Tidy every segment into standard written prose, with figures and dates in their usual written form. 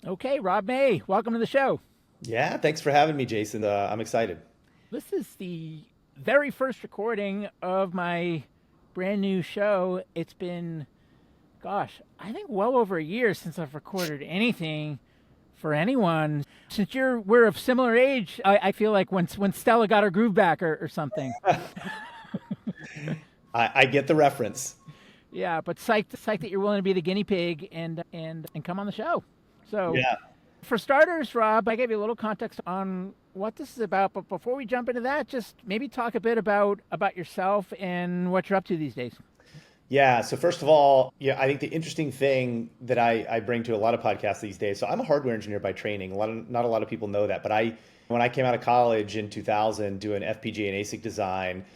Okay, Rob May, welcome to the show. Yeah, thanks for having me, Jason. I'm excited. This is the very first recording of my brand new show. It's been, gosh, I think well over a year since I've recorded anything for anyone. Since we're of similar age, I feel like when Stella got her groove back or something. I get the reference. Yeah, but psyched that you're willing to be the guinea pig and come on the show. So Yeah. for starters, Rob, I gave you a little context on what this is about, but before we jump into that, just maybe talk a bit about yourself and what you're up to these days. Yeah. So first of all, yeah, I think the interesting thing that I bring to a lot of podcasts these days. So I'm a hardware engineer by training. Not a lot of people know that, but when I came out of college in 2000 doing FPGA and ASIC design,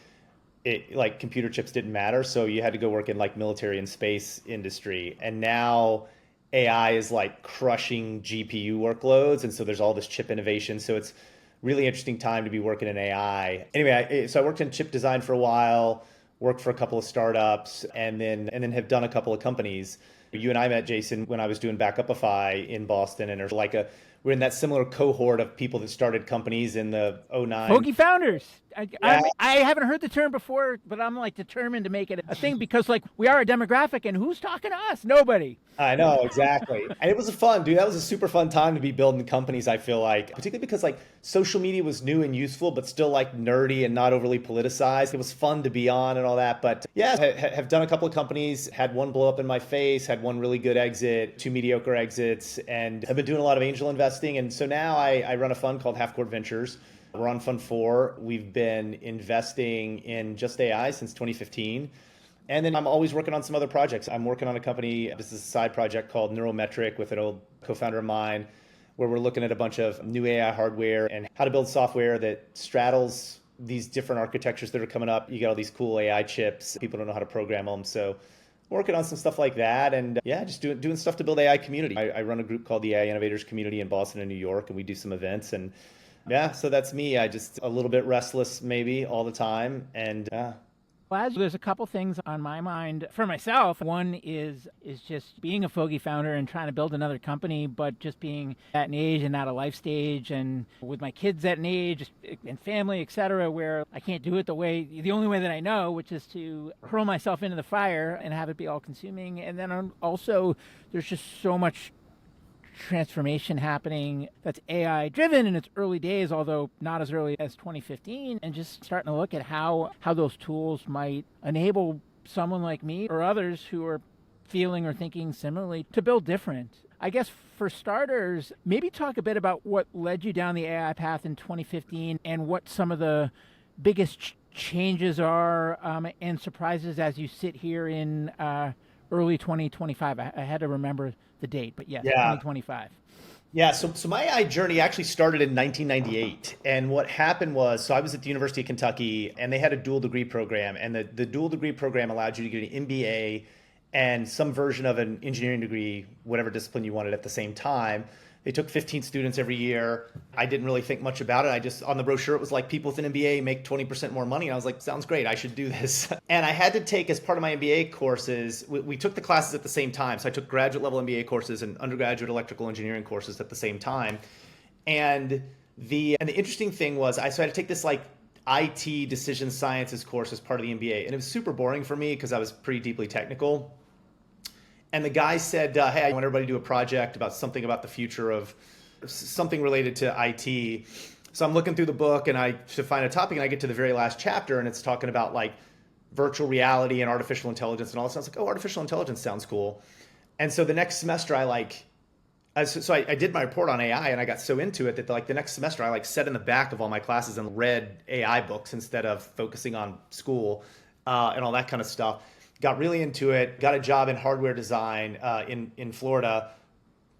it like computer chips didn't matter. So you had to go work in like military and space industry. And now AI is like crushing GPU workloads. And so there's all this chip innovation. So it's really interesting time to be working in AI. Anyway, so I worked in chip design for a while, worked for a couple of startups, and then have done a couple of companies. You and I met Jason when I was doing Backupify in Boston, and there's like a we're in that similar cohort of people that started companies in the '09. Fogey founders. Yeah, I haven't heard the term before, but I'm like determined to make it a thing because like we are a demographic, and who's talking to us? Nobody. I know, exactly. And it was a fun, dude. That was a super fun time to be building companies, I feel like, particularly because like social media was new and useful, but still like nerdy and not overly politicized. It was fun to be on and all that. But yeah, have done a couple of companies, had one blow up in my face, had one really good exit, two mediocre exits, and have been doing a lot of angel investing. And so now I run a fund called Half Court Ventures. We're on Fund 4. We've been investing in just AI since 2015. And then I'm always working on some other projects. I'm working on a company, this is a side project called Neurometric with an old co-founder of mine, where we're looking at a bunch of new AI hardware and how to build software that straddles these different architectures that are coming up. You got all these cool AI chips. People don't know how to program them. So working on some stuff like that. And yeah, just doing stuff to build AI community. I run a group called the AI Innovators Community in Boston and New York, and we do some events. And yeah, so that's me. I just a little bit restless maybe all the time. And Well, there's a couple things on my mind for myself. One is just being a Fogey founder and trying to build another company, but just being at an age and at a life stage, and with my kids at an age and family, etc., where I can't do it the only way that I know, which is to hurl myself into the fire and have it be all consuming. And then also, there's just so much transformation happening that's AI driven in its early days, although not as early as 2015, and just starting to look at how those tools might enable someone like me or others who are feeling or thinking similarly to build different. I guess for starters, maybe talk a bit about what led you down the AI path in 2015 and what some of the biggest changes are and surprises as you sit here in early 2025. I had to remember the date, but yes, yeah, 2025. Yeah, so my AI journey actually started in 1998. And what happened was, so I was at the University of Kentucky and they had a dual degree program. And the dual degree program allowed you to get an MBA and some version of an engineering degree, whatever discipline you wanted at the same time. They took 15 students every year. I didn't really think much about it. I just, on the brochure, it was like people with an MBA make 20% more money. And I was like, sounds great. I should do this. And I had to take, as part of my MBA courses, we took the classes at the same time. So I took graduate level MBA courses and undergraduate electrical engineering courses at the same time. And the interesting thing was, so I had to take this like IT decision sciences course as part of the MBA. And it was super boring for me because I was pretty deeply technical. And the guy said, "Hey, I want everybody to do a project about something about the future of something related to IT." So I'm looking through the book and I to find a topic, and I get to the very last chapter, and it's talking about like virtual reality and artificial intelligence and all this. I was like, "Oh, artificial intelligence sounds cool." And so the next semester, I did my report on AI, and I got so into it that like the next semester, I like sat in the back of all my classes and read AI books instead of focusing on school and all that kind of stuff. Got really into it, got a job in hardware design in Florida,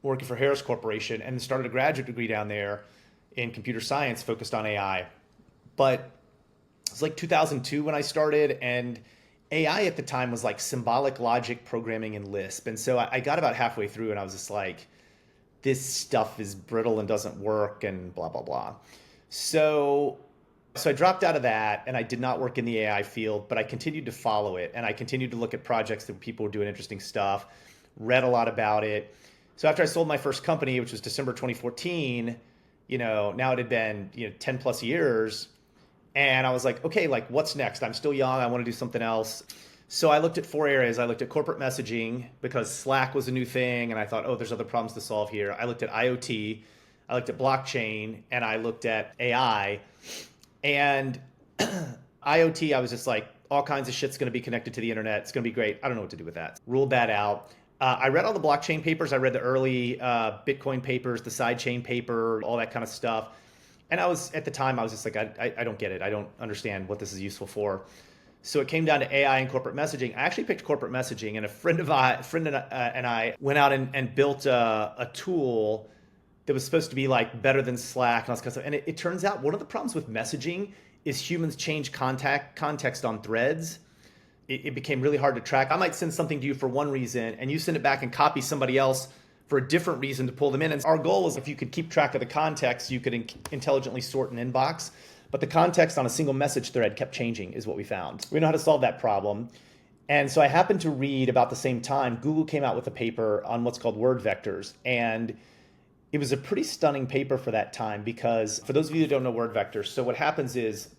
working for Harris Corporation, and started a graduate degree down there in computer science focused on AI. But it was like 2002 when I started, and AI at the time was like symbolic logic programming in Lisp. And so I got about halfway through, and I was just like, this stuff is brittle and doesn't work, and blah, blah, blah. So so I dropped out of that and I did not work in the AI field, but I continued to follow it and I continued to look at projects that people were doing interesting stuff, read a lot about it. So after I sold my first company, which was December 2014, now it had been, 10 plus years. And I was like, okay, like what's next? I'm still young. I want to do something else. So I looked at 4 areas. I looked at corporate messaging because Slack was a new thing. And I thought, oh, there's other problems to solve here. I looked at IoT, I looked at blockchain, and I looked at AI. And IoT, I was just like, all kinds of shit's going to be connected to the internet. It's going to be great. I don't know what to do with that. Ruled that out. I read all the blockchain papers. I read the early Bitcoin papers, the sidechain paper, all that kind of stuff. And at the time, I was just like, I don't get it. I don't understand what this is useful for. So it came down to AI and corporate messaging. I actually picked corporate messaging, and a friend and I went out and built a tool that was supposed to be like better than Slack and all this kind of stuff. And it turns out one of the problems with messaging is humans change context on threads. It became really hard to track. I might send something to you for one reason, and you send it back and copy somebody else for a different reason to pull them in. And our goal was if you could keep track of the context, you could intelligently sort an inbox. But the context on a single message thread kept changing is what we found. We know how to solve that problem. And so I happened to read about the same time, Google came out with a paper on what's called word vectors. And it was a pretty stunning paper for that time because for those of you that don't know word vectors, so what happens is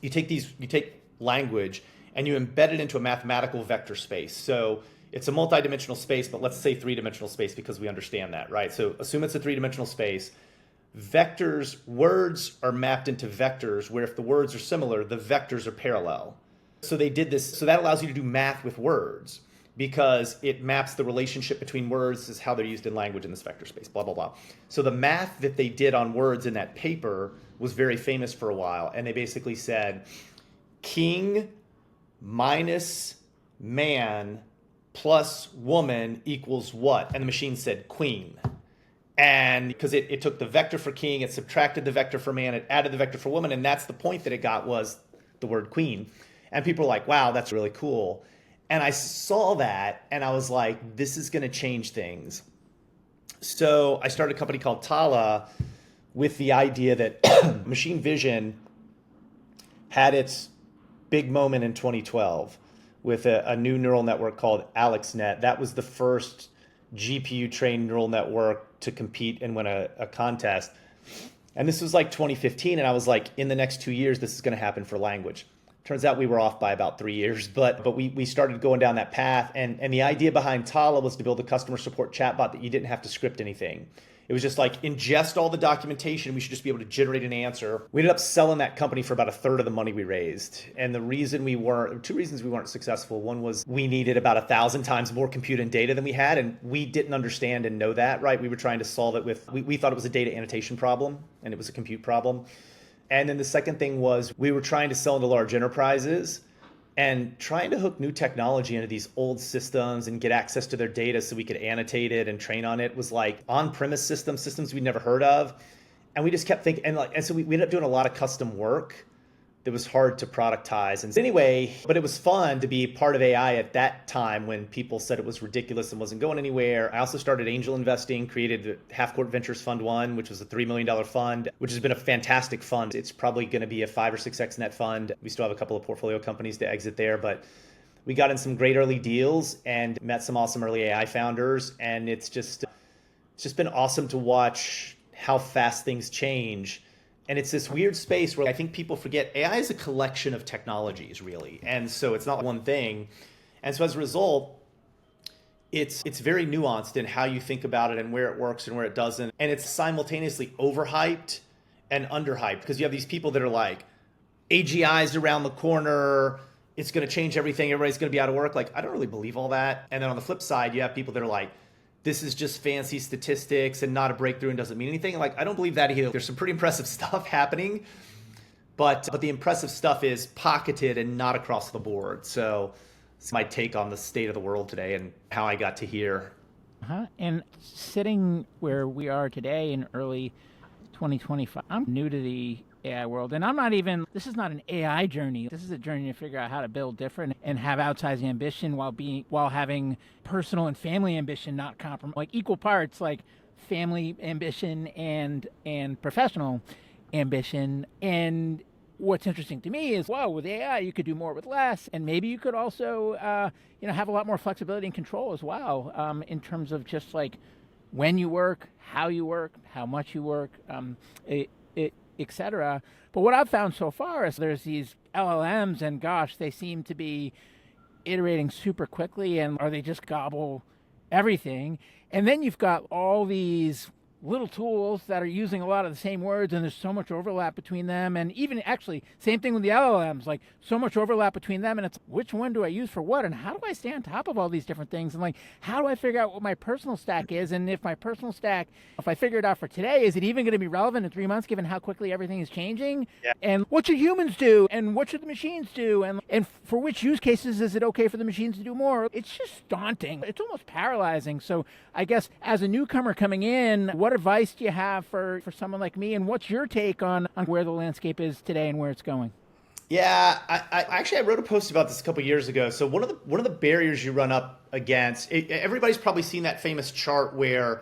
you take language and you embed it into a mathematical vector space. So it's a multidimensional space, but let's say three-dimensional space because we understand that, right? So assume it's a three-dimensional space. Vectors, words are mapped into vectors where if the words are similar, the vectors are parallel. So they did this, so that allows you to do math with words because it maps the relationship between words is how they're used in language in this vector space, blah, blah, blah. So the math that they did on words in that paper was very famous for a while. And they basically said, king minus man plus woman equals what? And the machine said queen. And because it took the vector for king, it subtracted the vector for man, it added the vector for woman, and that's the point that it got was the word queen. And people were like, wow, that's really cool. And I saw that and I was like, this is going to change things. So I started a company called Tala with the idea that machine vision had its big moment in 2012 with a new neural network called AlexNet. That was the first GPU-trained neural network to compete and win a contest. And this was like 2015, and I was like, in the next 2 years, this is going to happen for language. Turns out we were off by about 3 years, but we started going down that path. And the idea behind Tala was to build a customer support chatbot that you didn't have to script anything. It was just like ingest all the documentation. We should just be able to generate an answer. We ended up selling that company for about a third of the money we raised. And the reason two reasons we weren't successful. One was we needed about 1,000 times more compute and data than we had. And we didn't understand and know that, right? We were trying to solve it we thought it was a data annotation problem and it was a compute problem. And then the second thing was we were trying to sell into large enterprises and trying to hook new technology into these old systems and get access to their data so we could annotate it and train on it was like on-premise systems we'd never heard of. And we just kept thinking, and so we ended up doing a lot of custom work that was hard to productize. And anyway, but it was fun to be part of AI at that time when people said it was ridiculous and wasn't going anywhere. I also started angel investing, created the Half Court Ventures Fund 1, which was a $3 million fund, which has been a fantastic fund. It's probably going to be a 5 or 6x net fund. We still have a couple of portfolio companies to exit there, but we got in some great early deals and met some awesome early AI founders. And it's just been awesome to watch how fast things change. And it's this weird space where I think people forget AI is a collection of technologies, really. And so it's not one thing. And so as a result, it's very nuanced in how you think about it and where it works and where it doesn't. And it's simultaneously overhyped and underhyped because you have these people that are like, AGI's around the corner, it's going to change everything, everybody's going to be out of work. Like, I don't really believe all that. And then on the flip side, you have people that are like, this is just fancy statistics and not a breakthrough and doesn't mean anything. Like, I don't believe that either. There's some pretty impressive stuff happening, but the impressive stuff is pocketed and not across the board. So it's my take on the state of the world today and how I got to here. And sitting where we are today in early 2025, I'm new to the AI world, and this is not an AI journey. This is a journey to figure out how to build different and have outsized ambition while having personal and family ambition not compromise, like equal parts, like family ambition and professional ambition. And what's interesting to me is, wow, with AI, you could do more with less, and maybe you could also, have a lot more flexibility and control as well, in terms of just like when you work, how much you work, etc. But what I've found so far is there's these LLMs, and gosh, they seem to be iterating super quickly, and or they just gobble everything. And then you've got all these little tools that are using a lot of the same words, and there's so much overlap between them. And even actually, same thing with the LLMs, like so much overlap between them. And it's which one do I use for what? And how do I stay on top of all these different things? And like, how do I figure out what my personal stack is? And if my personal stack, if I figure it out for today, is it even going to be relevant in 3 months, given how quickly everything is changing? Yeah. And what should humans do? And what should the machines do? And for which use cases is it okay for the machines to do more? It's just daunting. It's almost paralyzing. So I guess as a newcomer coming in, what advice do you have for someone like me? And what's your take on where the landscape is today and where it's going? Yeah, I wrote a post about this a couple of years ago. So one of the barriers you run up against, everybody's probably seen that famous chart where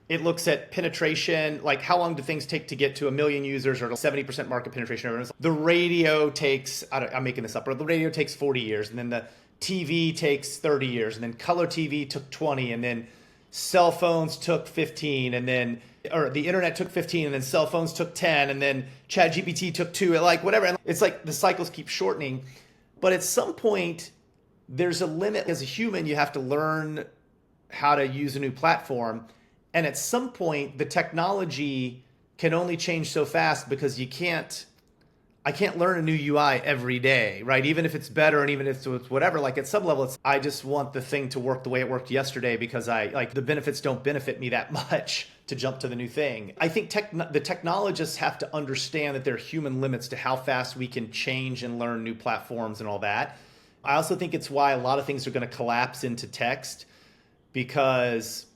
it looks at penetration, like how long do things take to get to 1 million users or 70% market penetration. The radio takes, I'm making this up, but the radio takes 40 years, and then the TV takes 30 years, and then color TV took 20, and then cell phones took 15, and then or the internet took 15, and then cell phones took 10, and then ChatGPT took 2, like whatever. And it's like the cycles keep shortening. But at some point, there's a limit. As a human, you have to learn how to use a new platform. And at some point, the technology can only change so fast because I can't learn a new UI every day, right? Even if it's better and even if it's whatever, like at some level, I just want the thing to work the way it worked yesterday because the benefits don't benefit me that much to jump to the new thing. I think the technologists have to understand that there are human limits to how fast we can change and learn new platforms and all that. I also think it's why a lot of things are going to collapse into text, because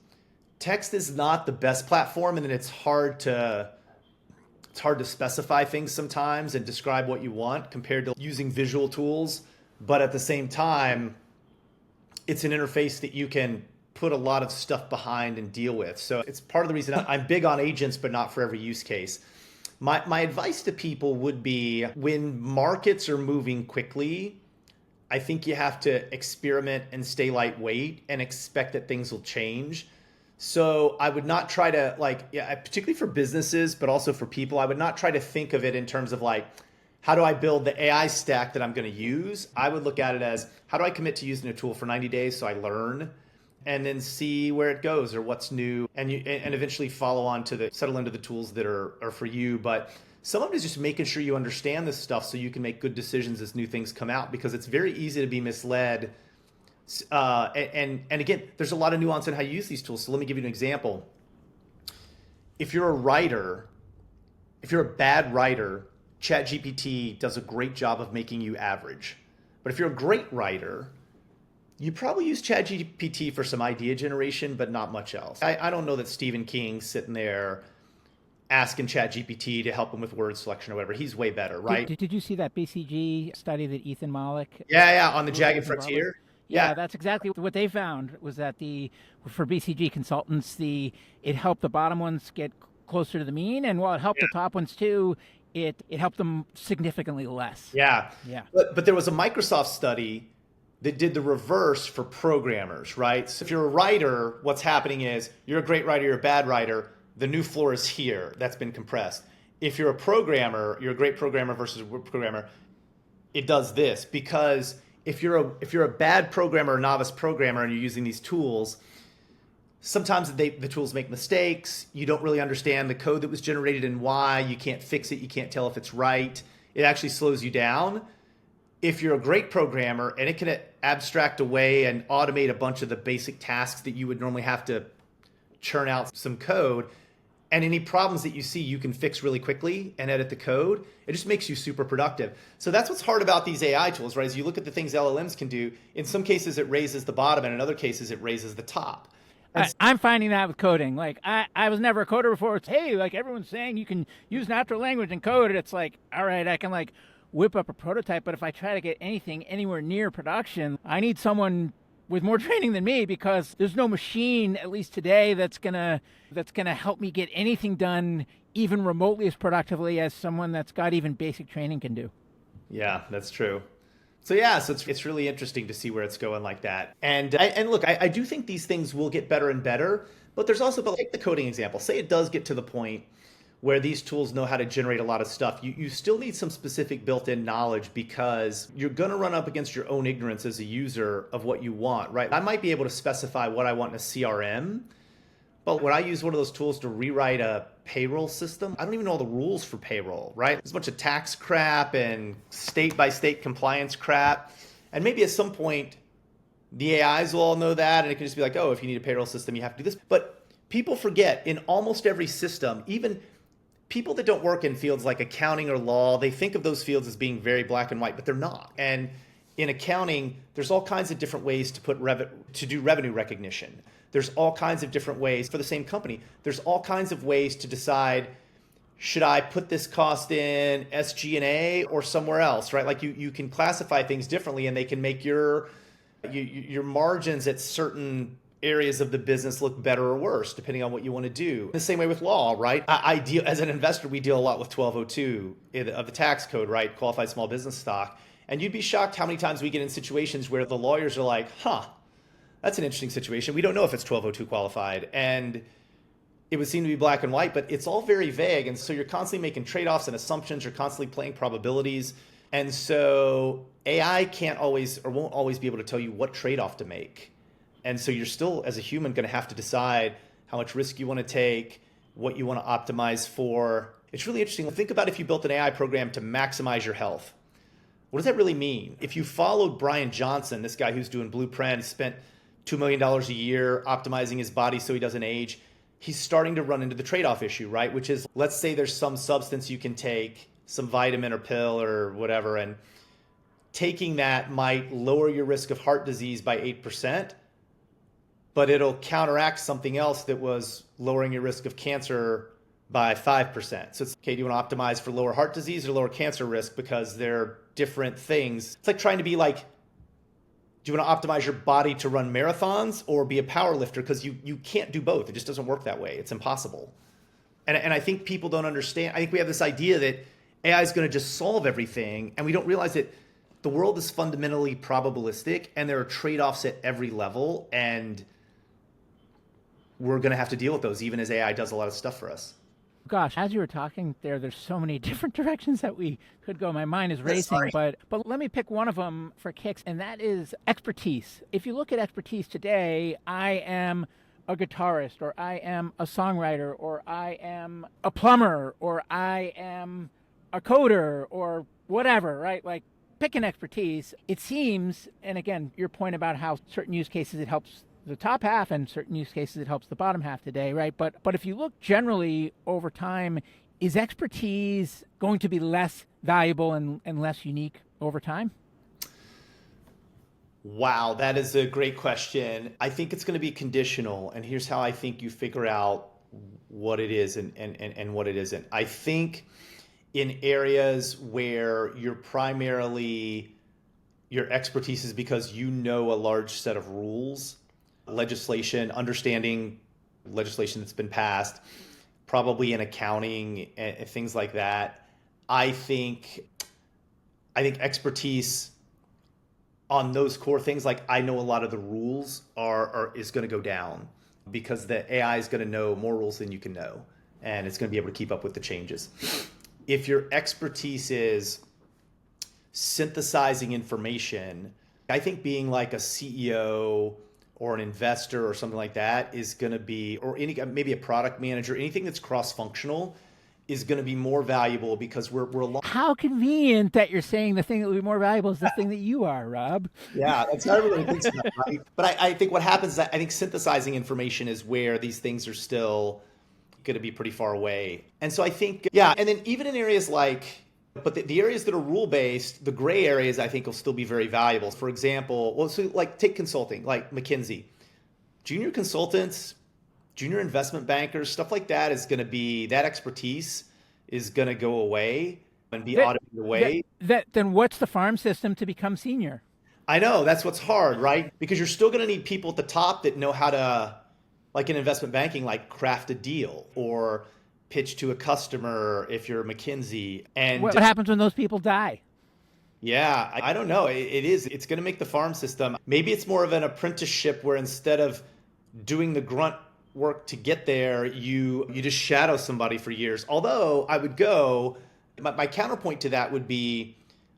text is not the best platform, and then it's hard to specify things sometimes and describe what you want compared to using visual tools. But at the same time, it's an interface that you can put a lot of stuff behind and deal with. So it's part of the reason I'm big on agents, but not for every use case. My advice to people would be, when markets are moving quickly, I think you have to experiment and stay lightweight and expect that things will change. So I would not try to particularly for businesses, but also for people, I would not try to think of it in terms of like, how do I build the AI stack that I'm going to use? I would look at it as, how do I commit to using a tool for 90 days so I learn, and then see where it goes or what's new, and eventually settle into the tools that are for you. But some of it is just making sure you understand this stuff so you can make good decisions as new things come out, because it's very easy to be misled. And again, there's a lot of nuance in how you use these tools. So let me give you an example. If you're a bad writer, ChatGPT does a great job of making you average. But if you're a great writer, you probably use ChatGPT for some idea generation, but not much else. I don't know that Stephen King's sitting there asking ChatGPT to help him with word selection or whatever. He's way better, right? Did you see that BCG study that Ethan Malik? Yeah, on the Jagged Frontier. Yeah, that's exactly what they found, was that for BCG consultants, it helped the bottom ones get closer to the mean, and while it helped the top ones too, it helped them significantly less. Yeah. But there was a Microsoft study that did the reverse for programmers, right? So if you're a writer, what's happening is you're a great writer, you're a bad writer, the new floor is here, that's been compressed. If you're a programmer, you're a great programmer versus a programmer, it does this, because if you're a bad programmer or novice programmer and you're using these tools, sometimes the tools make mistakes. You don't really understand the code that was generated and why. You can't fix it. You can't tell if it's right. It actually slows you down. If you're a great programmer and it can abstract away and automate a bunch of the basic tasks that you would normally have to churn out some code, and any problems that you see, you can fix really quickly and edit the code. It just makes you super productive. So that's what's hard about these AI tools, right? As you look at the things LLMs can do, in some cases it raises the bottom, and in other cases it raises the top. I'm finding that with coding. Like, I was never a coder before. It's, hey, like everyone's saying you can use natural language and code it. It's like, all right, I can like whip up a prototype, but if I try to get anything anywhere near production, I need someone with more training than me, because there's no machine, at least today, that's gonna help me get anything done even remotely as productively as someone that's got even basic training can do. Yeah, that's true. So it's really interesting to see where it's going like that. And look, I do think these things will get better and better, But there's also, but take the coding example. Say it does get to the point where these tools know how to generate a lot of stuff. You still need some specific built-in knowledge because you're going to run up against your own ignorance as a user of what you want, right? I might be able to specify what I want in a CRM, but when I use one of those tools to rewrite a payroll system, I don't even know all the rules for payroll, right? There's a bunch of tax crap and state-by-state compliance crap. And maybe at some point, the AIs will all know that, and it can just be like, oh, if you need a payroll system, you have to do this. But people forget, in almost every system, even people that don't work in fields like accounting or law, they think of those fields as being very black and white, but they're not. And in accounting, there's all kinds of different ways to do revenue recognition. There's all kinds of different ways for the same company. There's all kinds of ways to decide, should I put this cost in SG&A or somewhere else, right? Like you can classify things differently, and they can make your margins at certain areas of the business look better or worse, depending on what you want to do. The same way with law, right? As an investor, we deal a lot with 1202 of the tax code, right? Qualified small business stock. And you'd be shocked how many times we get in situations where the lawyers are like, that's an interesting situation. We don't know if it's 1202 qualified. And it would seem to be black and white, but it's all very vague. And so you're constantly making trade-offs and assumptions. You're constantly playing probabilities. And so AI can't always or won't always be able to tell you what trade-off to make. And so you're still, as a human, going to have to decide how much risk you want to take, what you want to optimize for. It's really interesting. Think about if you built an AI program to maximize your health. What does that really mean? If you followed Brian Johnson, this guy who's doing Blueprint, he spent $2 million a year optimizing his body so he doesn't age, he's starting to run into the trade-off issue, right? Which is, let's say there's some substance you can take, some vitamin or pill or whatever, and taking that might lower your risk of heart disease by 8%, but it'll counteract something else that was lowering your risk of cancer by 5%. So it's, okay, do you want to optimize for lower heart disease or lower cancer risk? Because they're different things. It's like trying to be like, do you want to optimize your body to run marathons or be a power lifter? Because you can't do both. It just doesn't work that way. It's impossible. And I think people don't understand. I think we have this idea that AI is going to just solve everything, and we don't realize that the world is fundamentally probabilistic, and there are trade-offs at every level, and we're going to have to deal with those, even as AI does a lot of stuff for us. Gosh, as you were talking there's so many different directions that we could go. My mind is racing, but let me pick one of them for kicks, and that is expertise. If you look at expertise today, I am a guitarist, or I am a songwriter, or I am a plumber, or I am a coder, or whatever, right? Like, pick an expertise. It seems, and again, your point about how certain use cases it helps the top half and certain use cases it helps the bottom half today, right? But if you look generally over time, is expertise going to be less valuable and less unique over time? Wow, that is a great question. I think it's going to be conditional, and here's how I think you figure out what it is and what it isn't. I think in areas where your expertise is because you know a large set of rules, legislation, understanding legislation that's been passed, probably in accounting and things like that. I think expertise on those core things, like I know a lot of the rules is going to go down because the AI is going to know more rules than you can know, and it's going to be able to keep up with the changes. If your expertise is synthesizing information, I think being like a CEO or an investor or something like that is going to be, or maybe a product manager, anything that's cross-functional is going to be more valuable because we're How convenient that you're saying the thing that will be more valuable is the thing that you are, Rob. Yeah, that's how everybody thinks about it, right? But I think what happens is that I think synthesizing information is where these things are still going to be pretty far away. And so I think, and then even in areas but the areas that are rule-based, the gray areas I think will still be very valuable. For example, so like take consulting, like McKinsey. Junior consultants, junior investment bankers, stuff like that is going to be, that expertise is going to go away and be automated away. Then what's the farm system to become senior? I know, that's what's hard, right? Because you're still going to need people at the top that know how to, like in investment banking, like craft a deal or pitch to a customer if you're McKinsey. And what happens when those people die? Yeah, I don't know. It's going to make the farm system, maybe it's more of an apprenticeship where instead of doing the grunt work to get there, you just shadow somebody for years. Although I would go, my counterpoint to that would be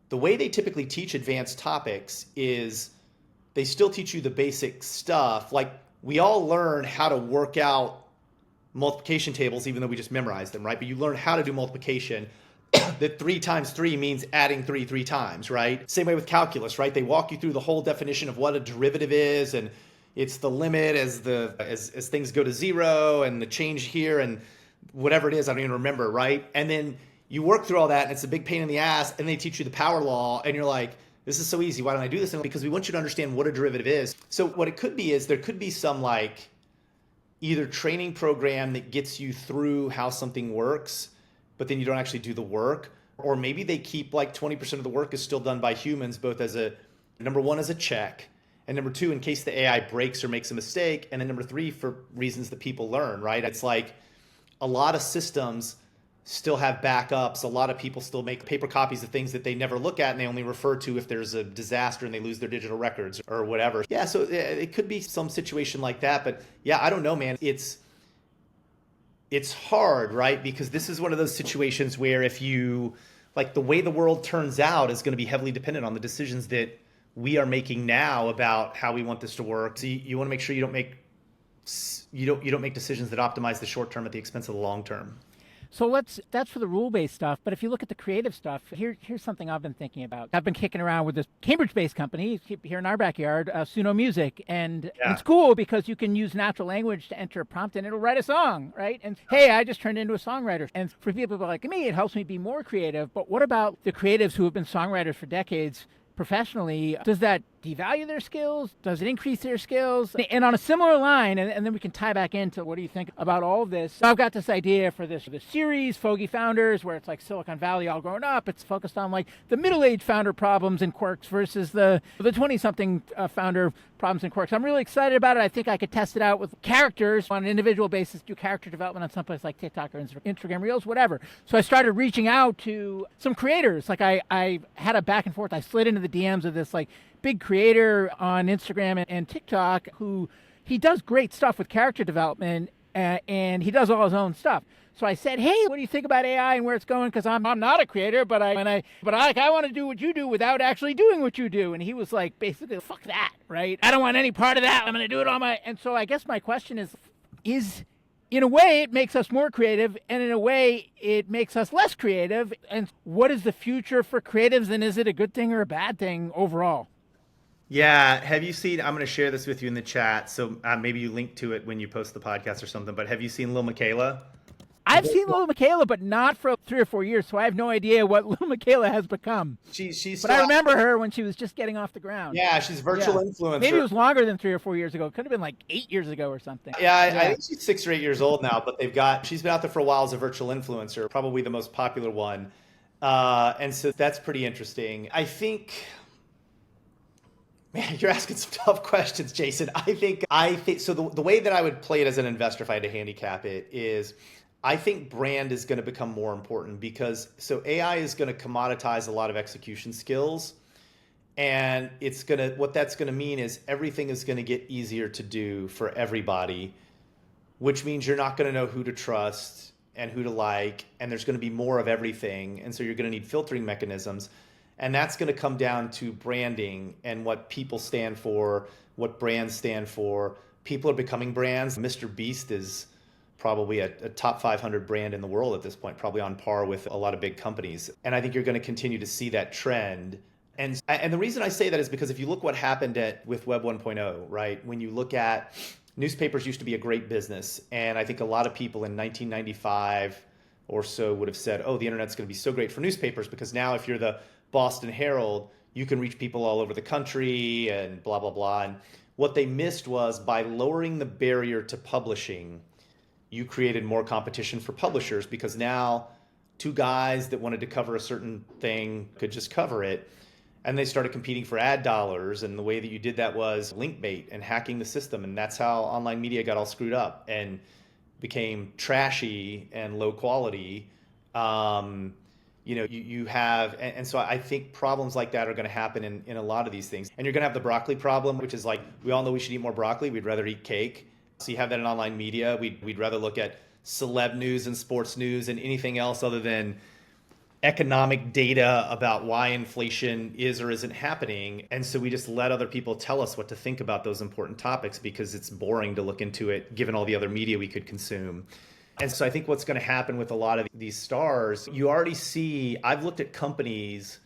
the way they typically teach advanced topics is they still teach you the basic stuff. Like we all learn how to work out multiplication tables, even though we just memorized them, right? But you learn how to do multiplication. That 3 times 3 means adding 3 times, right? Same way with calculus, right? They walk you through the whole definition of what a derivative is, and it's the limit as things go to zero, and the change here, and whatever it is, I don't even remember, right? And then you work through all that, and it's a big pain in the ass, and they teach you the power law, and you're like, this is so easy. Why don't I do this? And because we want you to understand what a derivative is. So what it could be is there could be some like either training program that gets you through how something works, but then you don't actually do the work. Or maybe they keep like 20% of the work is still done by humans, both as a, number one, as a check, and number two, in case the AI breaks or makes a mistake, and then number three, for reasons that people learn, right? It's like a lot of systems still have backups. A lot of people still make paper copies of things that they never look at, and they only refer to if there's a disaster and they lose their digital records or whatever. Yeah, so it could be some situation like that. But yeah, I don't know, man. It's hard, right? Because this is one of those situations where if you, like the way the world turns out is going to be heavily dependent on the decisions that we are making now about how we want this to work. So you want to make sure you don't make decisions that optimize the short term at the expense of the long term. So that's for the rule-based stuff. But if you look at the creative stuff, here's something I've been thinking about. I've been kicking around with this Cambridge-based company here in our backyard, Suno Music. And It's cool because you can use natural language to enter a prompt and it'll write a song, right? And hey, I just turned into a songwriter. And for people like me, it helps me be more creative. But what about the creatives who have been songwriters for decades professionally? Does that devalue their skills? Does it increase their skills? And on a similar line, and then we can tie back into what do you think about all of this? I've got this idea for this series, Fogey Founders, where it's like Silicon Valley all growing up. It's focused on like the middle-aged founder problems and quirks versus the 20-something founder problems and quirks. I'm really excited about it. I think I could test it out with characters on an individual basis, do character development on someplace like TikTok or Instagram Reels, whatever. So I started reaching out to some creators. Like I had a back and forth. I slid into the DMs of this like big creator on Instagram and TikTok who he does great stuff with character development and he does all his own stuff. So I said, hey, what do you think about AI and where it's going? Because I'm not a creator, but I want to do what you do without actually doing what you do. And he was like, basically, fuck that, right? I don't want any part of that. I'm going to do it on my. And so I guess my question is in a way, it makes us more creative, and in a way, it makes us less creative. And what is the future for creatives, and is it a good thing or a bad thing overall? Yeah. Have you seen, I'm going to share this with you in the chat, so maybe you link to it when you post the podcast or something, but have you seen Lil Miquela? I've seen Lil Miquela, but not for 3 or 4 years, so I have no idea what Lil Miquela has become. She's but I remember her when she was just getting off the ground. Yeah, she's a virtual influencer. Maybe it was longer than 3 or 4 years ago. It could have been like 8 years ago or something. Yeah, I think she's 6 or 8 years old now, but she's been out there for a while as a virtual influencer, probably the most popular one. And so that's pretty interesting. I think, man, you're asking some tough questions, Jason. I think so. The way that I would play it as an investor, if I had to handicap it, is I think brand is going to become more important because AI is going to commoditize a lot of execution skills, and what that's going to mean is everything is going to get easier to do for everybody, which means you're not going to know who to trust and who to like, and there's going to be more of everything, and so you're going to need filtering mechanisms, and that's going to come down to branding and what people stand for, what brands stand for. People are becoming brands. Mr. Beast is probably a top 500 brand in the world at this point, probably on par with a lot of big companies. And I think you're going to continue to see that trend. And the reason I say that is because if you look what happened with Web 1.0, right? When you look at newspapers used to be a great business. And I think a lot of people in 1995 or so would have said, oh, the internet's going to be so great for newspapers because now if you're the Boston Herald, you can reach people all over the country and blah, blah, blah. And what they missed was by lowering the barrier to publishing, you created more competition for publishers because now 2 guys that wanted to cover a certain thing could just cover it. And they started competing for ad dollars. And the way that you did that was link bait and hacking the system. And that's how online media got all screwed up and became trashy and low quality. You have, and so I think problems like that are going to happen in a lot of these things. And you're going to have the broccoli problem, which is like, we all know we should eat more broccoli. We'd rather eat cake. So you have that in online media. We'd rather look at celeb news and sports news and anything else other than economic data about why inflation is or isn't happening. And so we just let other people tell us what to think about those important topics because it's boring to look into it given all the other media we could consume. And so I think what's going to happen with a lot of these stars, you already see, I've looked at companies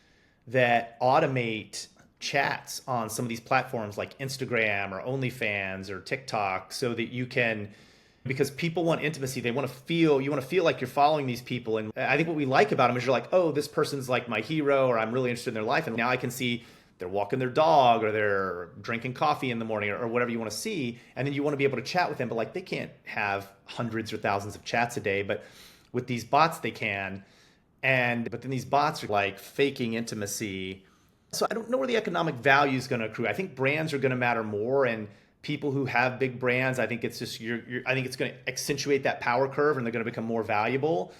that automate chats on some of these platforms like Instagram or OnlyFans or TikTok so that you can, because people want intimacy. They want to feel, you want to feel like you're following these people. And I think what we like about them is you're like, oh, this person's like my hero, or I'm really interested in their life. And now I can see they're walking their dog or they're drinking coffee in the morning or whatever you want to see. And then you want to be able to chat with them, but like they can't have hundreds or thousands of chats a day, but with these bots they can. But then these bots are like faking intimacy. So I don't know where the economic value is going to accrue. I think brands are going to matter more, and people who have big brands, I think it's just I think it's going to accentuate that power curve, and they're going to become more valuable.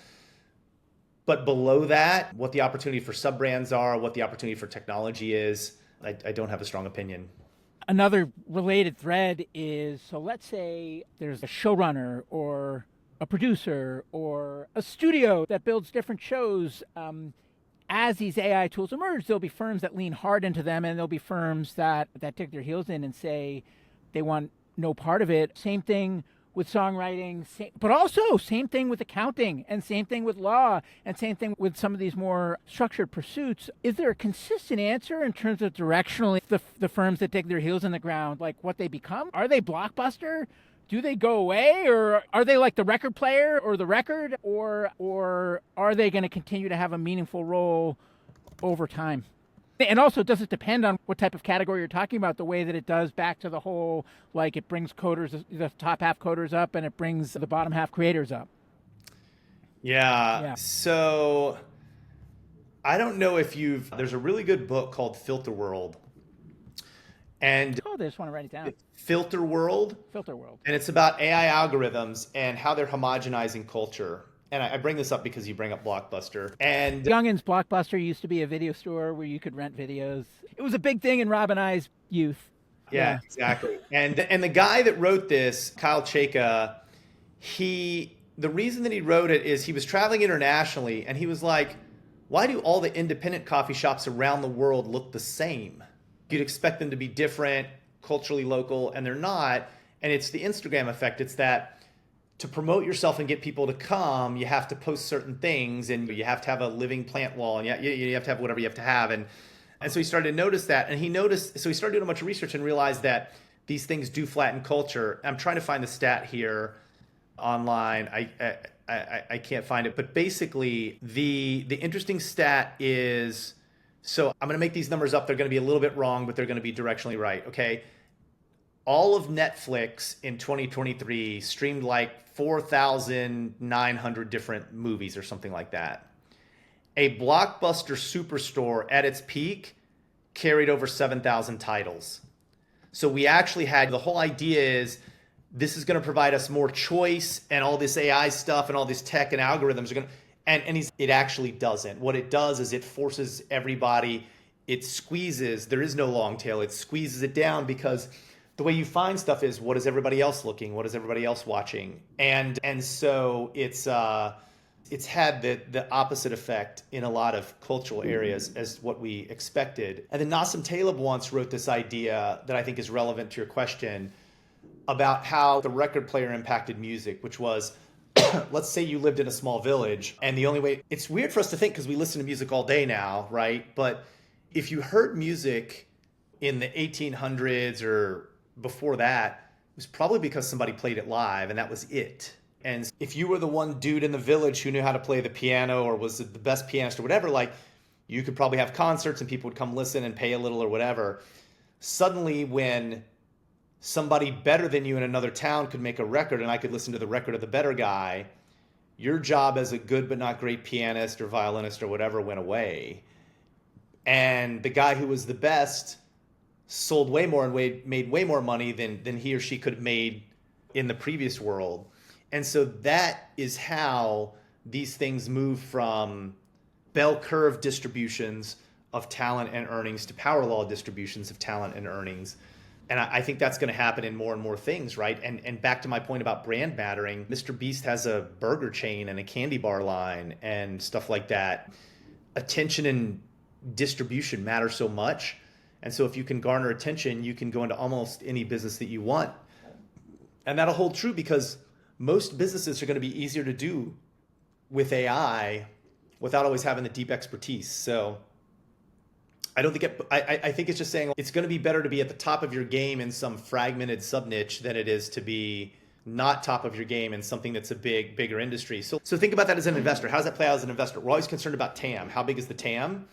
But below that, what the opportunity for sub brands are, what the opportunity for technology is, I don't have a strong opinion. Another related thread is, so let's say there's a showrunner or a producer or a studio that builds different shows. As these AI tools emerge, there'll be firms that lean hard into them, and there'll be firms that dig their heels in and say they want no part of it. Same thing with songwriting, but also same thing with accounting, and same thing with law, and same thing with some of these more structured pursuits. Is there a consistent answer in terms of directionally the firms that dig their heels in the ground, like what they become? Are they blockbuster? Do they go away, or are they like the record player or the record, or are they going to continue to have a meaningful role over time? And also, does it depend on what type of category you're talking about, the way that it does back to the whole, like it brings coders, the top half coders up, and it brings the bottom half creators up? Yeah. So I don't know if there's a really good book called Filter World. And I just want to write it down. Filter World. Filter World. And it's about AI algorithms and how they're homogenizing culture. And I bring this up because you bring up Blockbuster. And Youngin's Blockbuster used to be a video store where you could rent videos. It was a big thing in Rob and I's youth. Yeah, exactly. And the guy that wrote this, Kyle Chayka, the reason that he wrote it is he was traveling internationally and he was like, why do all the independent coffee shops around the world look the same? You'd expect them to be different, culturally local, and they're not. And it's the Instagram effect. It's that to promote yourself and get people to come, you have to post certain things, and you have to have a living plant wall, and you have to have whatever you have to have. And so he started to notice that, and so he started doing a bunch of research and realized that these things do flatten culture. I'm trying to find the stat here online. I can't find it, but basically the interesting stat is, so I'm going to make these numbers up. They're going to be a little bit wrong, but they're going to be directionally right. Okay. All of Netflix in 2023 streamed like 4,900 different movies or something like that. A Blockbuster Superstore at its peak carried over 7,000 titles. So we actually had, the whole idea is this is going to provide us more choice, and all this AI stuff and all this tech and algorithms are going to, it actually doesn't. What it does is it forces everybody, it squeezes, there is no long tail, it squeezes it down, because the way you find stuff is, what is everybody else looking? What is everybody else watching? And so it's had the opposite effect in a lot of cultural areas as what we expected. And then Nassim Taleb once wrote this idea that I think is relevant to your question about how the record player impacted music, which was, let's say you lived in a small village, and the only way, it's weird for us to think because we listen to music all day now, right? But if you heard music in the 1800s or before that, it was probably because somebody played it live, and that was it. And if you were the one dude in the village who knew how to play the piano or was the best pianist or whatever, like, you could probably have concerts and people would come listen and pay a little or whatever. Suddenly, when somebody better than you in another town could make a record and I could listen to the record of the better guy, your job as a good but not great pianist or violinist or whatever went away. And the guy who was the best sold way more and made way more money than he or she could have made in the previous world. And so that is how these things move from bell curve distributions of talent and earnings to power law distributions of talent and earnings. And I think that's going to happen in more and more things, right? And back to my point about brand mattering, Mr. Beast has a burger chain and a candy bar line and stuff like that. Attention and distribution matter so much. And so if you can garner attention, you can go into almost any business that you want. And that'll hold true because most businesses are going to be easier to do with AI without always having the deep expertise. So I don't think I think it's just saying it's going to be better to be at the top of your game in some fragmented sub niche than it is to be not top of your game in something that's a bigger industry. So think about that as an investor. How does that play out as an investor? We're always concerned about TAM. How big is the TAM?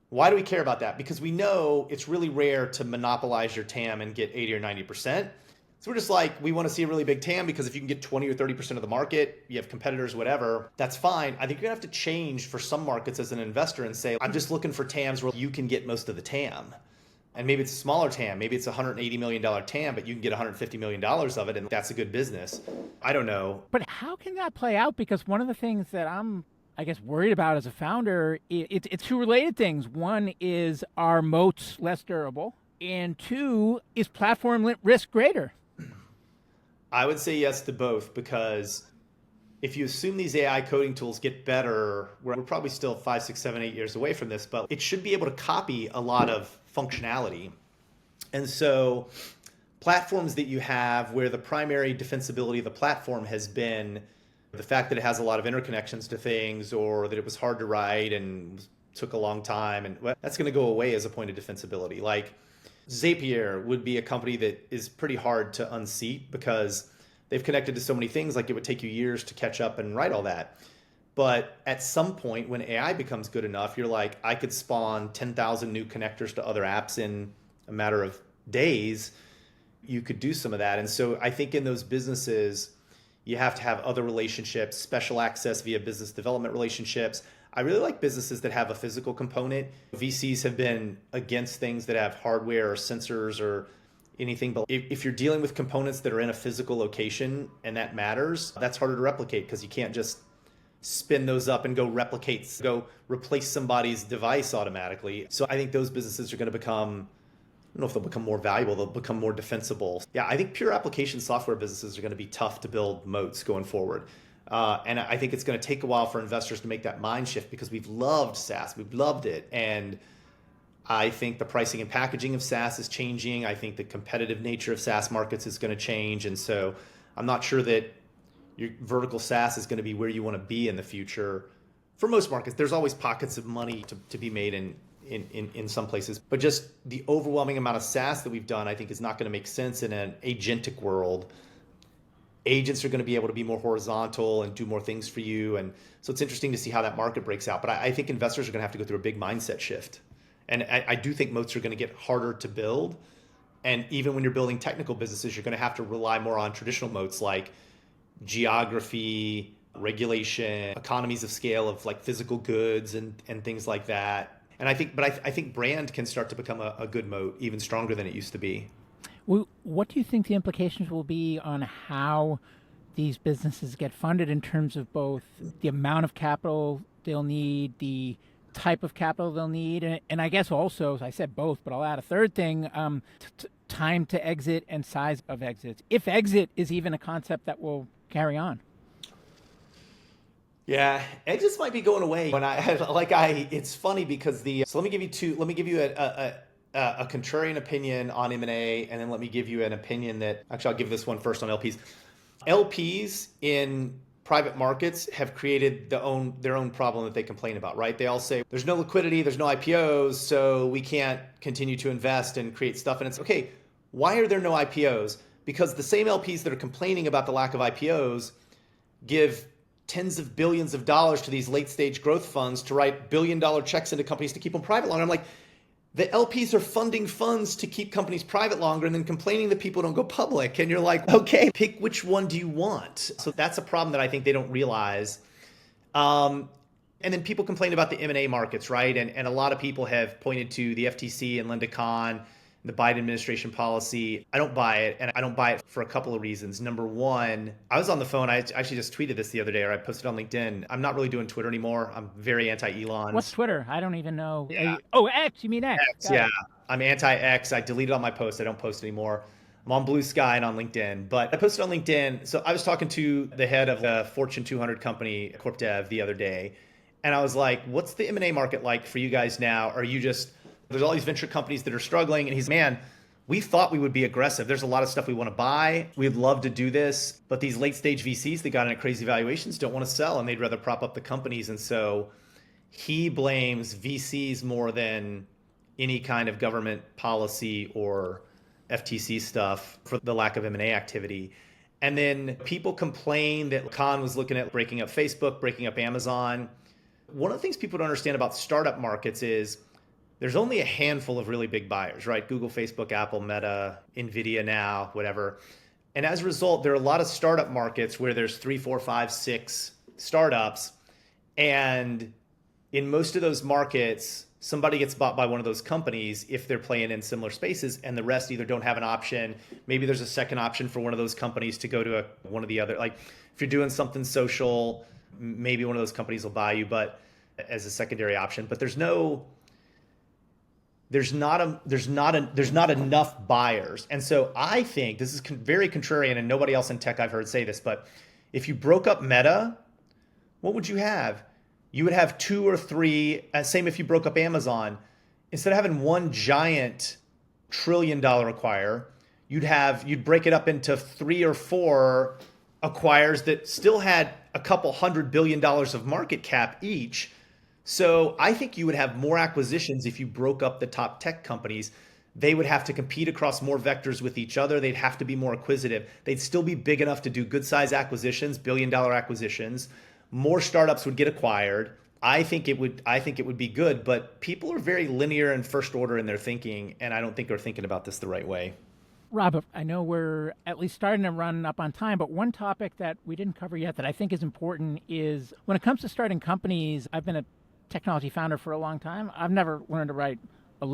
Why do we care about that? Because we know it's really rare to monopolize your TAM and get 80 or 90%. So we're just like, we want to see a really big TAM because if you can get 20 or 30% of the market, you have competitors, whatever, that's fine. I think you're going to have to change for some markets as an investor and say, I'm just looking for TAMs where you can get most of the TAM. And maybe it's a smaller TAM. Maybe it's a $180 million TAM, but you can get $150 million of it, and that's a good business. I don't know. But how can that play out? Because one of the things that I'm, I guess, worried about as a founder, it's two related things. One is, are moats less durable? And two, is platform risk greater? I would say yes to both, because if you assume these AI coding tools get better, we're probably still 5, 6, 7, 8 years away from this, but it should be able to copy a lot of functionality. And so platforms that you have where the primary defensibility of the platform has been the fact that it has a lot of interconnections to things, or that it was hard to write and took a long time, and that's going to go away as a point of defensibility. Like Zapier would be a company that is pretty hard to unseat because they've connected to so many things. Like it would take you years to catch up and write all that. But at some point when AI becomes good enough, you're like, I could spawn 10,000 new connectors to other apps in a matter of days. You could do some of that. And so I think in those businesses, you have to have other relationships, special access via business development relationships. I really like businesses that have a physical component. VCs have been against things that have hardware or sensors or anything. But if you're dealing with components that are in a physical location and that matters, that's harder to replicate because you can't just spin those up and go replace somebody's device automatically. So I think those businesses are going to become, I don't know if they'll become more valuable, they'll become more defensible. Yeah, I think pure application software businesses are going to be tough to build moats going forward. And I think it's going to take a while for investors to make that mind shift because we've loved SaaS. We've loved it. And I think the pricing and packaging of SaaS is changing. I think the competitive nature of SaaS markets is going to change. And so I'm not sure that your vertical SaaS is going to be where you want to be in the future. For most markets, there's always pockets of money to be made in some places. But just the overwhelming amount of SaaS that we've done, I think is not going to make sense in an agentic world. Agents are going to be able to be more horizontal and do more things for you. And so it's interesting to see how that market breaks out. But I think investors are going to have to go through a big mindset shift. And I do think moats are going to get harder to build. And even when you're building technical businesses, you're going to have to rely more on traditional moats like geography, regulation, economies of scale of like physical goods and things like that. And I think brand can start to become a good moat, even stronger than it used to be. What do you think the implications will be on how these businesses get funded in terms of both the amount of capital they'll need, the type of capital they'll need, and I guess also, I said both, but I'll add a third thing, time to exit and size of exits, if exit is even a concept that will carry on? Yeah, exits might be going away. It's funny because so let me give you a contrarian opinion on M&A, and then let me give you an opinion that, actually I'll give this one first on LPs. LPs in private markets have created their own problem that they complain about, right? They all say there's no liquidity, there's no IPOs, so we can't continue to invest and create stuff. And it's okay, why are there no IPOs? Because the same LPs that are complaining about the lack of IPOs give tens of billions of dollars to these late stage growth funds to write billion-dollar checks into companies to keep them private longer. I'm like, the LPs are funding funds to keep companies private longer and then complaining that people don't go public. And you're like, okay, pick which one do you want? So that's a problem that I think they don't realize. And then people complain about the M&A markets, right? And a lot of people have pointed to the FTC and Linda Khan the Biden administration policy. I don't buy it, and I don't buy it for a couple of reasons. Number one, I was on the phone. I actually just tweeted this the other day, or I posted on LinkedIn. I'm not really doing Twitter anymore. I'm very What's anti-Elon's. Twitter? I don't even know. Yeah, Oh, X. You mean X? X, Got yeah. it. I'm anti-X. I deleted all my posts. I don't post anymore. I'm on Blue Sky and on LinkedIn, but I posted on LinkedIn. So I was talking to the head of a Fortune 200 company, Corp Dev, the other day, and I was like, "What's the M&A market like for you guys now? Are you just there's all these venture companies that are struggling?" And he's, "Man, we thought we would be aggressive. There's a lot of stuff we want to buy. We'd love to do this, but these late stage VCs that got in at crazy valuations don't want to sell, and they'd rather prop up the companies." And so he blames VCs more than any kind of government policy or FTC stuff for the lack of M&A activity. And then people complain that Khan was looking at breaking up Facebook, breaking up Amazon. One of the things people don't understand about startup markets is there's only a handful of really big buyers, right? Google, Facebook, Apple, Meta, Nvidia now, whatever. And as a result, there are a lot of startup markets where there's 3, 4, 5, 6 startups. And in most of those markets, somebody gets bought by one of those companies if they're playing in similar spaces, and the rest either don't have an option. Maybe there's a second option for one of those companies to go to one of the other. Like if you're doing something social, maybe one of those companies will buy you, but as a secondary option. But there's not enough buyers. And so I think this is very contrarian, and nobody else in tech I've heard say this, but if you broke up Meta, what would you have? You would have 2 or 3, same if you broke up Amazon. Instead of having one giant $1 trillion acquirer, you'd break it up into 3 or 4 acquirers that still had a couple $100 billion of market cap each. So I think you would have more acquisitions if you broke up the top tech companies. They would have to compete across more vectors with each other. They'd have to be more acquisitive. They'd still be big enough to do good size acquisitions, billion-dollar acquisitions. More startups would get acquired. I think it would be good, but people are very linear and first order in their thinking, and I don't think they're thinking about this the right way. Rob, I know we're at least starting to run up on time, but one topic that we didn't cover yet that I think is important is when it comes to starting companies. I've been a technology founder for a long time. I've never learned to write.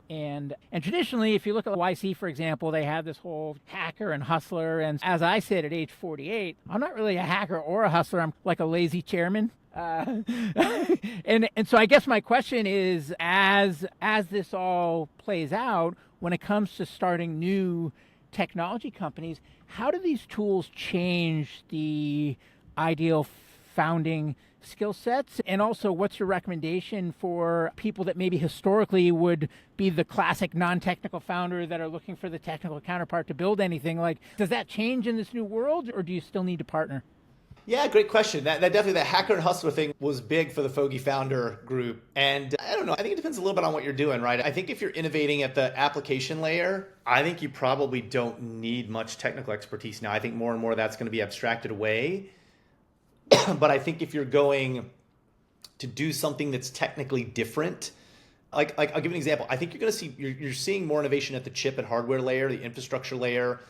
And traditionally, if you look at YC, for example, they have this whole hacker and hustler. And as I said at age 48, I'm not really a hacker or a hustler. I'm like a lazy chairman. And so I guess my question is, as this all plays out, when it comes to starting new technology companies, how do these tools change the ideal founding skill sets? And also, what's your recommendation for people that maybe historically would be the classic non-technical founder that are looking for the technical counterpart to build anything? Like, does that change in this new world, or do you still need to partner? Yeah, great question. That definitely, that hacker and hustler thing was big for the Fogey founder group. And I don't know, I think it depends a little bit on what you're doing, right? I think if you're innovating at the application layer, I think you probably don't need much technical expertise now. I think more and more that's going to be abstracted away. But I think if you're going to do something that's technically different, like I'll give you an example. I think you're seeing more innovation at the chip and hardware layer, the infrastructure layer,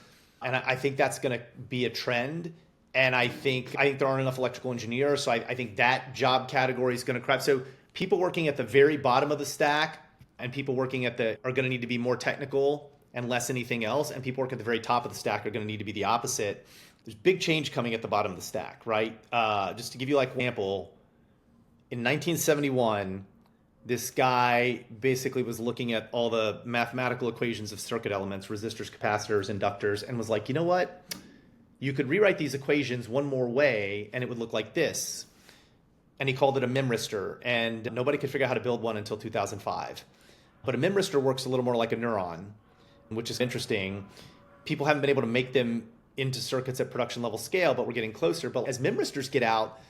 and I think that's going to be a trend. And I think there aren't enough electrical engineers, so I think that job category is going to crap. So people working at the very bottom of the stack and people working are going to need to be more technical and less anything else, and people working at the very top of the stack are going to need to be the opposite. There's big change coming at the bottom of the stack, right? Just to give you like an example, in 1971, this guy basically was looking at all the mathematical equations of circuit elements, resistors, capacitors, inductors, and was like, you know what? You could rewrite these equations one more way and it would look like this. And he called it a memristor, and nobody could figure out how to build one until 2005. But a memristor works a little more like a neuron, which is interesting. People haven't been able to make them into circuits at production level scale, but we're getting closer. But as memristors get out,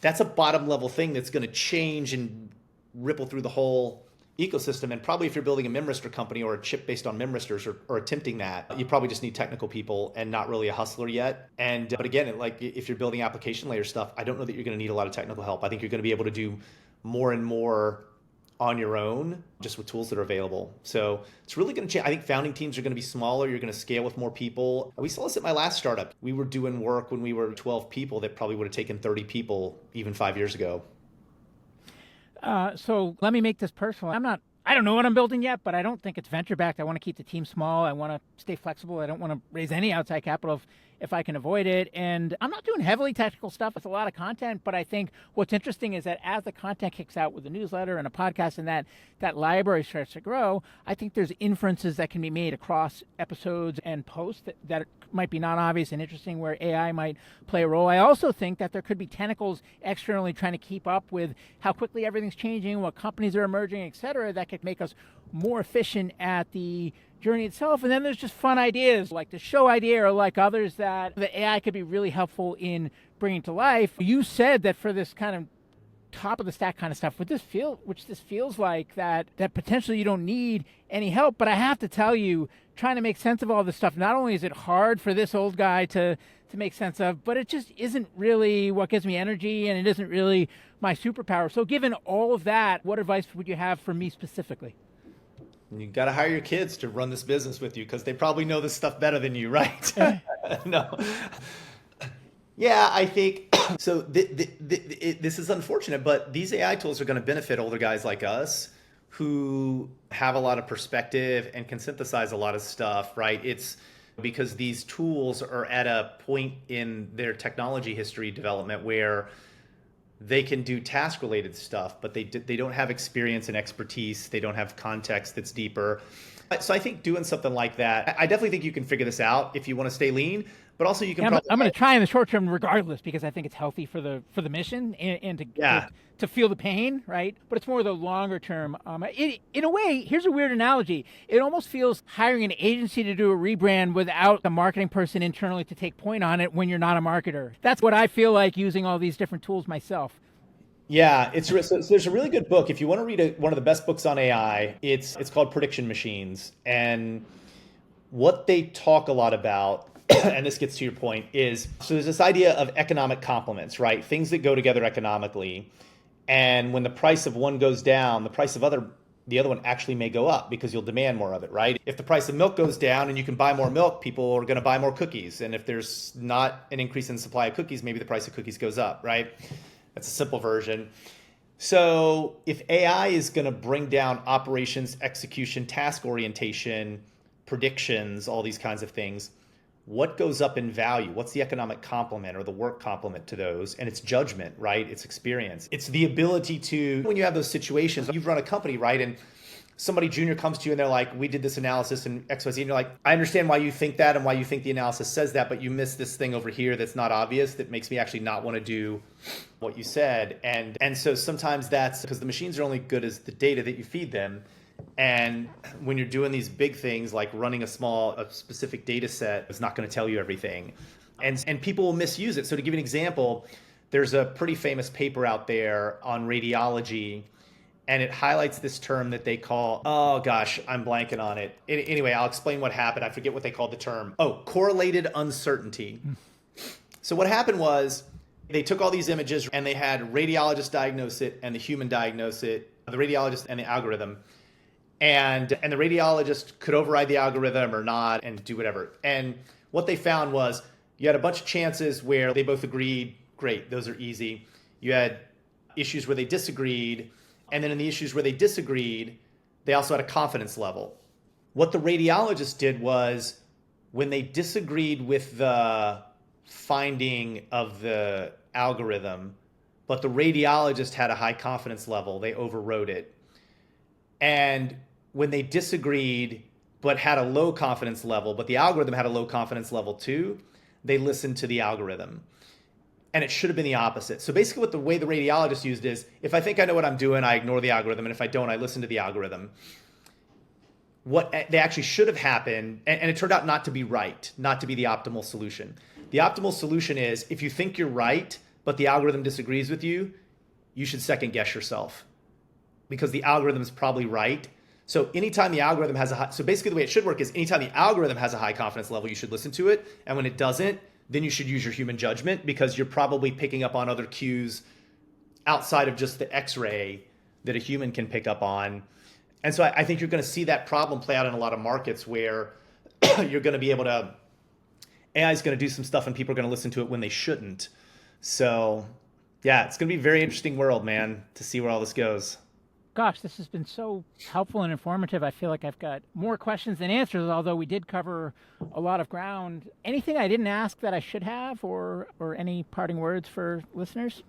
that's a bottom level thing that's going to change and ripple through the whole ecosystem. And probably if you're building a memristor company or a chip based on memristors or attempting that, you probably just need technical people and not really a hustler yet. And but again, like if you're building application layer stuff, I don't know that you're going to need a lot of technical help. I think you're going to be able to do more and more on your own, just with tools that are available. So it's really going to change. I think founding teams are going to be smaller. You're going to scale with more people. We saw this at my last startup. We were doing work when we were 12 people that probably would have taken 30 people even 5 years ago. So let me make this personal. I'm not I don't know what I'm building yet, but I don't think it's venture backed. I want to keep the team small. I want to stay flexible. I don't want to raise any outside capital if I can avoid it. And I'm not doing heavily technical stuff. It's a lot of content, but I think what's interesting is that as the content kicks out with a newsletter and a podcast and that library starts to grow, I think there's inferences that can be made across episodes and posts that might be not obvious and interesting where AI might play a role. I also think that there could be tentacles externally trying to keep up with how quickly everything's changing, what companies are emerging, et cetera, that could make us more efficient at the journey itself. And then there's just fun ideas like the show idea or like others that the AI could be really helpful in bringing to life. You said that for this kind of top of the stack kind of stuff, which this feels like that potentially you don't need any help. But I have to tell you, trying to make sense of all this stuff, not only is it hard for this old guy to make sense of, but it just isn't really what gives me energy, and it isn't really my superpower. So given all of that, what advice would you have for me specifically? You got to hire your kids to run this business with you because they probably know this stuff better than you, right? No. Yeah, I think so. This is unfortunate, but these AI tools are going to benefit older guys like us who have a lot of perspective and can synthesize a lot of stuff, right? It's because these tools are at a point in their technology history development where they can do task-related stuff, but they don't have experience and expertise. They don't have context that's deeper. So I think doing something like that, I definitely think you can figure this out if you want to stay lean, but also you can I'm going to try in the short term regardless because I think it's healthy for the mission and to feel the pain, right? But it's more the longer term. In a way, here's a weird analogy. It almost feels hiring an agency to do a rebrand without a marketing person internally to take point on it when you're not a marketer. That's what I feel like using all these different tools myself. Yeah, so there's a really good book. If you want to read one of the best books on AI, it's called Prediction Machines. And what they talk a lot about, and this gets to your point, is so there's this idea of economic complements, right? Things that go together economically. And when the price of one goes down, the price of the other one actually may go up because you'll demand more of it, right? If the price of milk goes down and you can buy more milk, people are going to buy more cookies. And if there's not an increase in the supply of cookies, maybe the price of cookies goes up, right? That's a simple version. So if AI is going to bring down operations, execution, task orientation, predictions, all these kinds of things, what goes up in value? What's the economic complement or the work complement to those? And it's judgment, right? It's experience. It's the ability to, when you have those situations, you've run a company, right? And somebody junior comes to you and they're like, we did this analysis in XYZ. And you're like, I understand why you think that and why you think the analysis says that, but you missed this thing over here that's not obvious that makes me actually not want to do what you said. And so sometimes that's because the machines are only good as the data that you feed them. And when you're doing these big things like running a specific data set, it's not going to tell you everything. And people will misuse it. So to give you an example, there's a pretty famous paper out there on radiology, and it highlights this term that they call, oh gosh, I'm blanking on it. Anyway, I'll explain what happened. I forget what they called the term. Oh, correlated uncertainty. So what happened was they took all these images and they had radiologists diagnose it and the human diagnose it, the radiologist and the algorithm. And the radiologist could override the algorithm or not and do whatever. And what they found was you had a bunch of chances where they both agreed, great, those are easy. You had issues where they disagreed. And then in the issues where they disagreed, they also had a confidence level. What the radiologist did was when they disagreed with the finding of the algorithm, but the radiologist had a high confidence level, they overrode it. And when they disagreed, but had a low confidence level, but the algorithm had a low confidence level too, they listened to the algorithm. And it should have been the opposite. So basically what the way the radiologist used is, if I think I know what I'm doing, I ignore the algorithm. And if I don't, I listen to the algorithm. What they actually should have happened, and it turned out not to be right, not to be the optimal solution. The optimal solution is if you think you're right, but the algorithm disagrees with you, you should second guess yourself because the algorithm is probably right. So anytime the algorithm has so basically the way it should work is anytime the algorithm has a high confidence level, you should listen to it. And when it doesn't, then you should use your human judgment because you're probably picking up on other cues outside of just the X-ray that a human can pick up on. And so I think you're going to see that problem play out in a lot of markets where you're going to be able to, AI is going to do some stuff and people are going to listen to it when they shouldn't. So yeah, it's going to be a very interesting world, man, to see where all this goes. Gosh, this has been so helpful and informative. I feel like I've got more questions than answers, although we did cover a lot of ground. Anything I didn't ask that I should have, or any parting words for listeners?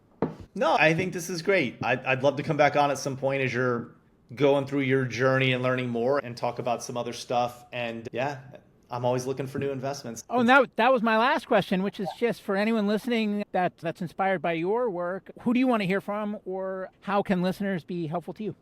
No, I think this is great. I'd love to come back on at some point as you're going through your journey and learning more and talk about some other stuff. And yeah, I'm always looking for new investments. Oh, and that was my last question, which is just for anyone listening that's inspired by your work. Who do you want to hear from, or how can listeners be helpful to you?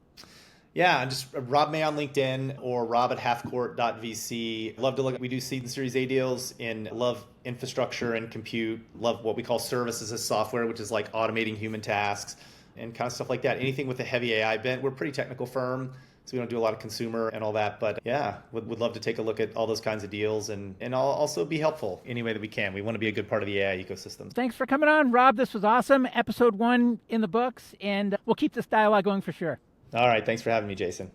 Yeah, just Rob May on LinkedIn or rob@halfcourt.vc. Love to look. We do seed and Series A deals in love infrastructure and compute. Love what we call services as software, which is like automating human tasks and kind of stuff like that. Anything with a heavy AI bent. We're a pretty technical firm, so we don't do a lot of consumer and all that. But yeah, would love to take a look at all those kinds of deals and I'll also be helpful any way that we can. We want to be a good part of the AI ecosystem. Thanks for coming on, Rob. This was awesome. Episode 1 in the books, and we'll keep this dialogue going for sure. All right. Thanks for having me, Jason.